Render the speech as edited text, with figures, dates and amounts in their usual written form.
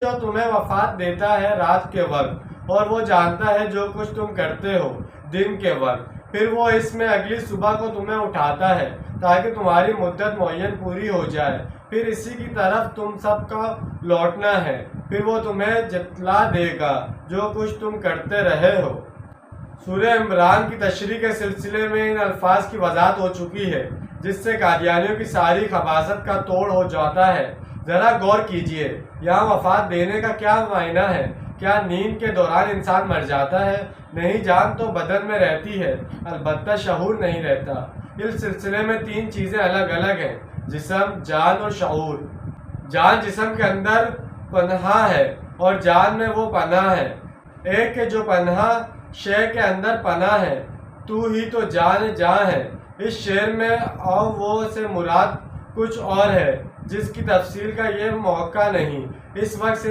جو تمہیں وفات دیتا ہے رات کے وقت، اور وہ جانتا ہے جو کچھ تم کرتے ہو دن کے وقت، پھر وہ اس میں اگلی صبح کو تمہیں اٹھاتا ہے تاکہ تمہاری مدت معین پوری ہو جائے، پھر اسی کی طرف تم سب کا لوٹنا ہے، پھر وہ تمہیں جتلا دے گا جو کچھ تم کرتے رہے ہو۔ سورہ عمران کی تشریح کے سلسلے میں ان الفاظ کی وضاحت ہو چکی ہے، جس سے قادیانیوں کی ساری خباثت کا توڑ ہو جاتا ہے۔ ذرا غور کیجئے، یہاں وفات دینے کا کیا معنی ہے؟ کیا نیند کے دوران انسان مر جاتا ہے؟ نہیں، جان تو بدن میں رہتی ہے، البتہ شعور نہیں رہتا۔ اس سلسلے میں تین چیزیں الگ الگ ہیں: جسم، جان اور شعور۔ جان جسم کے اندر پنہاں ہے اور جان میں وہ پناہ ہے۔ ایک کہ جو پناہ شے کے اندر پناہ ہے، تو ہی تو جان جاں ہے۔ اس شعر میں او وہ سے مراد کچھ اور ہے، جس کی تفصیل کا یہ موقع نہیں۔ اس وقت